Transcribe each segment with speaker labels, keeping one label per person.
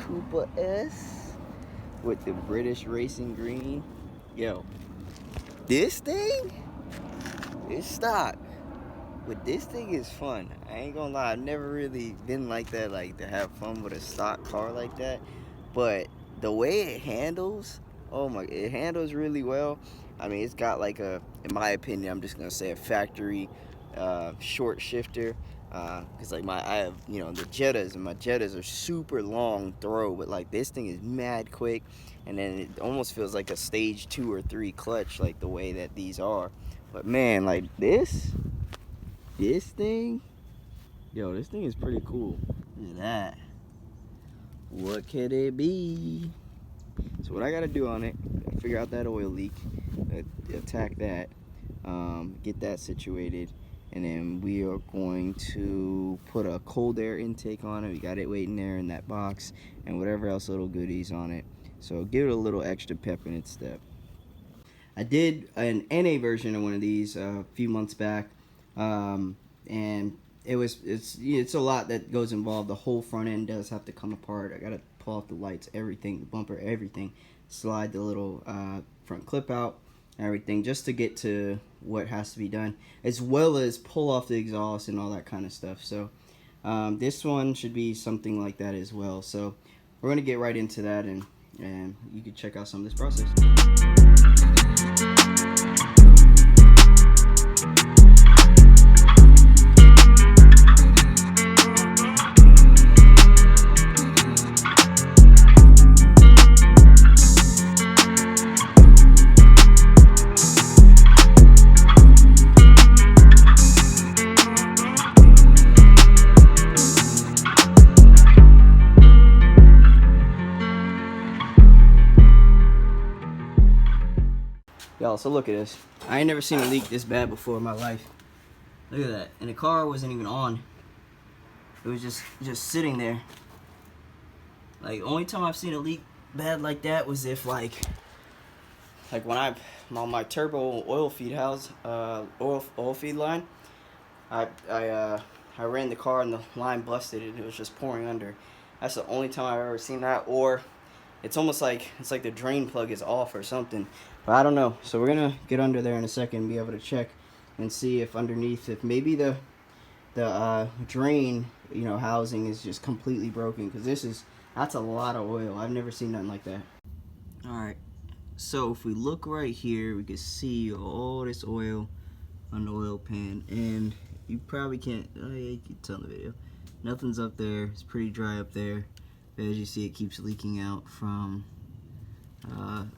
Speaker 1: Cooper S with the British Racing Green. Yo, this thing is stock, but this thing is fun. I ain't gonna lie, I've never really been like that, like to have fun with a stock car like that. But the way it handles, oh my, it handles really well. I mean, it's got like a, in my opinion, I'm just gonna say a factory short shifter. Cause like I have, the Jettas, and my Jettas are super long throw, but like this thing is mad quick, and then it almost feels like a stage 2 or 3 clutch, like the way that these are. But man, like this thing, yo, this thing is pretty cool. Look at that. What could it be? So what I gotta do on it, figure out that oil leak, attack that, get that situated, and then we are going to put a cold air intake on it. We got it waiting there in that box, and whatever else little goodies on it. So give it a little extra pep in its step. I did an NA version of one of these a few months back, and it's a lot that goes involved. The whole front end does have to come apart. I gotta pull off the lights, everything, the bumper, everything, slide the little front clip out, everything, just to get to what has to be done, as well as pull off the exhaust and all that kind of stuff. So this one should be something like that as well. So we're gonna get right into that, and you can check out some of this process. Y'all, so look at this. I ain't never seen a leak this bad before in my life. Look at that. And the car wasn't even on. It was just sitting there. Like, only time I've seen a leak bad like that was if like when I'm on my turbo oil feed house, oil feed line, I ran the car and the line busted and it was just pouring under. That's the only time I've ever seen that. Or it's almost like the drain plug is off or something. But I don't know. So we're gonna get under there in a second and be able to check and see if underneath, if maybe the drain housing is just completely broken, because that's a lot of oil. I've never seen nothing like that. All right. So if we look right here, we can see all this oil on the oil pan, and you probably can't. Oh yeah, you can tell in the video. Nothing's up there. It's pretty dry up there. But as you see, it keeps leaking out from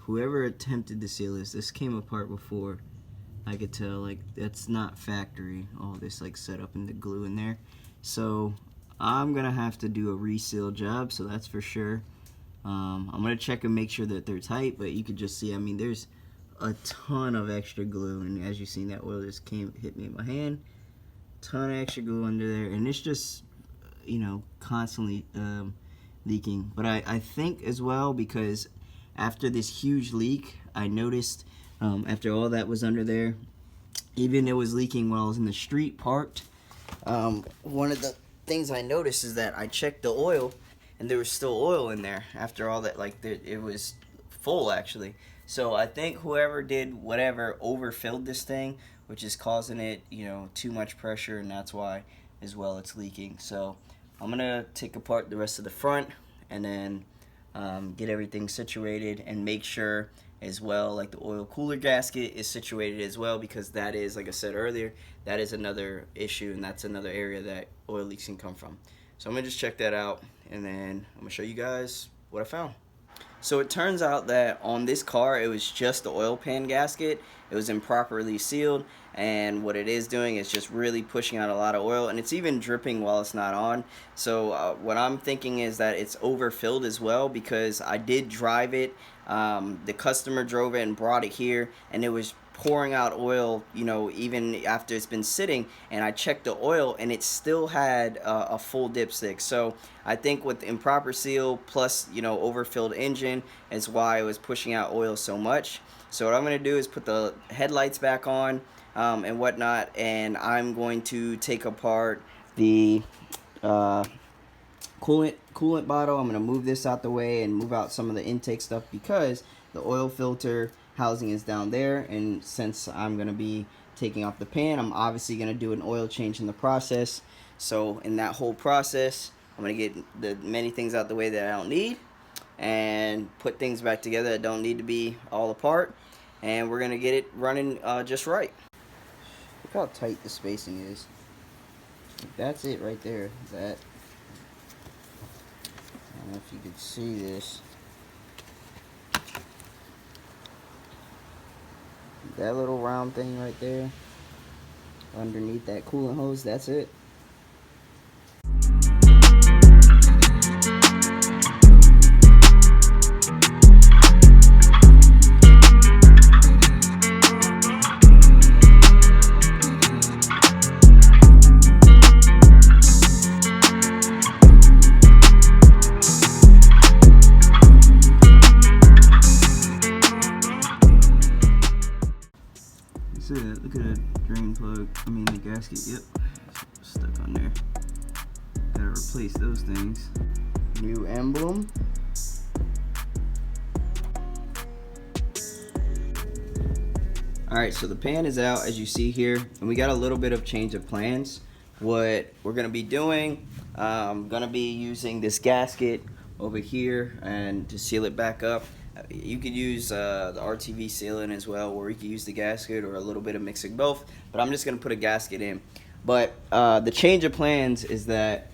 Speaker 1: whoever attempted to seal this. This came apart before. I could tell, like, that's not factory. All this like set up in the glue in there. So I'm gonna have to do a reseal job. So that's for sure. I'm gonna check and make sure that they're tight. But you could just see, I mean, there's a ton of extra glue, and as you seen, that oil just hit me in my hand. Ton of extra glue under there, and it's just constantly leaking. But I think as well, because after this huge leak, I noticed after all that was under there, even it was leaking while I was in the street parked. One of the things I noticed is that I checked the oil, and there was still oil in there after all that. Like, it was full actually. So I think whoever did whatever overfilled this thing, which is causing it too much pressure, and that's why as well it's leaking. So I'm gonna take apart the rest of the front, and then get everything situated, and make sure as well, like, the oil cooler gasket is situated as well, because that is, like I said earlier, that is another issue, and that's another area that oil leaks can come from. So I'm gonna just check that out, and then I'm gonna show you guys what I found. So it turns out that on this car, it was just the oil pan gasket. It was improperly sealed, and what it is doing is just really pushing out a lot of oil, and it's even dripping while it's not on. So what I'm thinking is that it's overfilled as well, because I did drive it. The customer drove it and brought it here, and it was pouring out oil, even after it's been sitting, and I checked the oil and it still had a full dipstick. So I think with improper seal plus overfilled engine is why it was pushing out oil so much. So what I'm going to do is put the headlights back on and whatnot, and I'm going to take apart the coolant bottle. I'm going to move this out the way and move out some of the intake stuff because the oil filter housing is down there, and since I'm going to be taking off the pan, I'm obviously going to do an oil change in the process. So in that whole process, I'm going to get the many things out the way that I don't need and put things back together that don't need to be all apart, and we're going to get it running just right. Look how tight the spacing is. That's it right there. That, I don't know if you could see this. That little round thing right there underneath that coolant hose, that's it. See that? Look at that drain plug. I mean the gasket. Yep, stuck on there. Gotta replace those things. New emblem. Alright, so the pan is out as you see here, and we got a little bit of change of plans. What we're gonna be doing, I'm gonna be using this gasket over here and to seal it back up. You could use the RTV sealant as well, or you could use the gasket or a little bit of mixing both, but I'm just going to put a gasket in. But the change of plans is that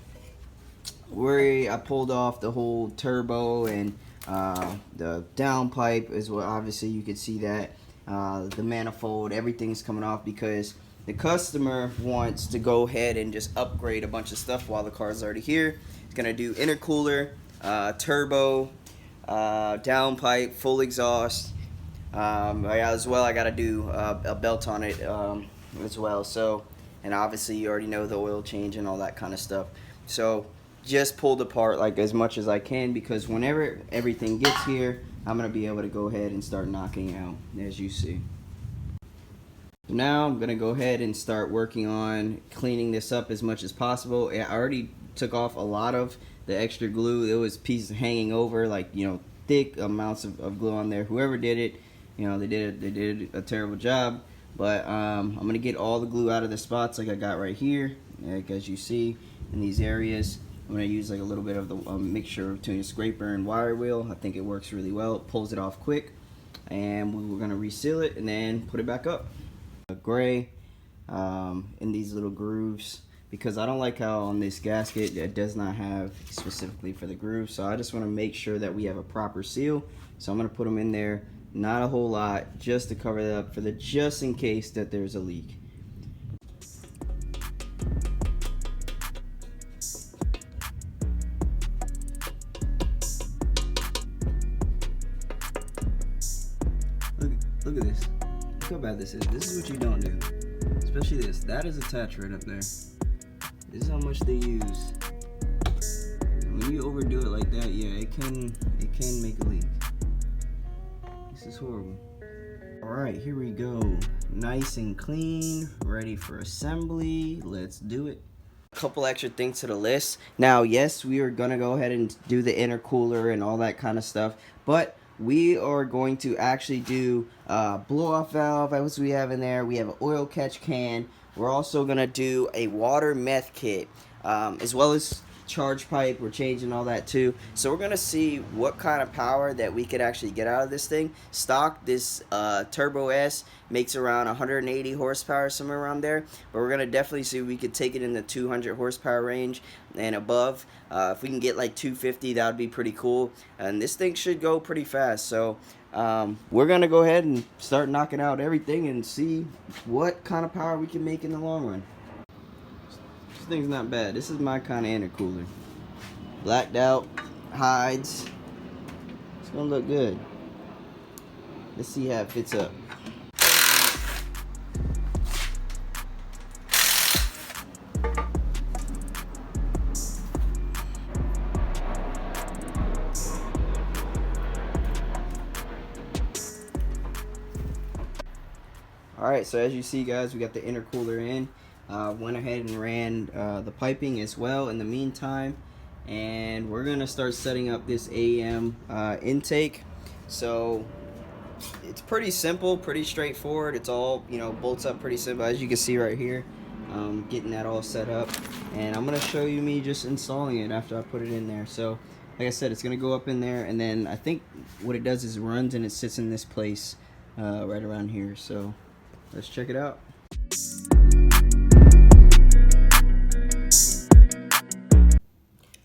Speaker 1: I pulled off the whole turbo and the downpipe as well. Obviously you could see that the manifold, everything's coming off because the customer wants to go ahead and just upgrade a bunch of stuff while the car's already here. It's going to do intercooler, turbo, downpipe, full exhaust. As well, I got to do a belt on it as well. So, and obviously you already know the oil change and all that kind of stuff. So just pulled apart like as much as I can, because whenever everything gets here, I'm going to be able to go ahead and start knocking out, as you see. Now I'm going to go ahead and start working on cleaning this up as much as possible. I already took off a lot of the extra glue. There was pieces hanging over, like, you know, thick amounts of glue on there. Whoever did it, you know, they did a terrible job. But I'm gonna get all the glue out of the spots like I got right here, like as you see in these areas. I'm gonna use like a little bit of the mixture between a scraper and wire wheel. I think it works really well. It pulls it off quick, and we're gonna reseal it and then put it back up. Gray in these little grooves, because I don't like how on this gasket it does not have specifically for the groove. So I just want to make sure that we have a proper seal. So I'm going to put them in there, not a whole lot, just to cover it up for the just in case that there's a leak. Look at this. Look how bad this is. This is what you don't do. Especially this. That is attached right up there. This is how much they use. When you overdo it like that, yeah, it can make a leak. This is horrible. Alright, here we go. Nice and clean, ready for assembly. Let's do it. A couple extra things to the list. Now, yes, we are gonna go ahead and do the intercooler and all that kind of stuff, but we are going to actually do blow-off valve, as we have in there. We have an oil catch can. We're also going to do a water meth kit, as well as charge pipe. We're changing all that too. So we're going to see what kind of power that we could actually get out of this thing. Stock, this Turbo S makes around 180 horsepower, somewhere around there. But we're going to definitely see if we could take it in the 200 horsepower range and above. If we can get like 250, that would be pretty cool. And this thing should go pretty fast. So we're going to go ahead and start knocking out everything and see what kind of power we can make in the long run. This thing's not bad. This is my kind of intercooler. Blacked out, hides. It's going to look good. Let's see how it fits up. Alright, so as you see, guys, we got the intercooler in. Went ahead and ran the piping as well in the meantime. and we're gonna start setting up this AEM intake. So it's pretty simple, pretty straightforward. It's all, you know, bolts up pretty simple, as you can see right here. Getting that all set up, and I'm gonna show you me just installing it after I put it in there. So like I said, it's gonna go up in there, and then I think what it does is it runs and it sits in this place right around here. So let's check it out.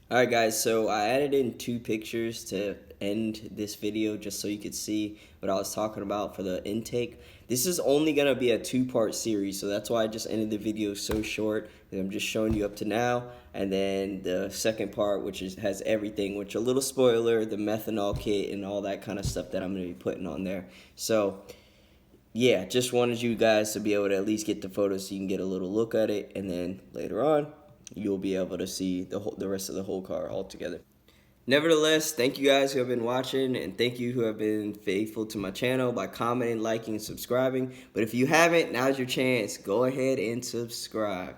Speaker 1: Alright guys, so I added in 2 pictures to end this video just so you could see what I was talking about for the intake. This is only going to be a 2-part series, so that's why I just ended the video so short. I'm just showing you up to now, and then the second part, which has everything, which a little spoiler, the methanol kit and all that kind of stuff that I'm going to be putting on there. So yeah, just wanted you guys to be able to at least get the photos so you can get a little look at it, and then later on you'll be able to see the rest of the whole car all together. Nevertheless, thank you guys who have been watching, and thank you who have been faithful to my channel by commenting, liking, and subscribing. But if you haven't, now's your chance. Go ahead and subscribe.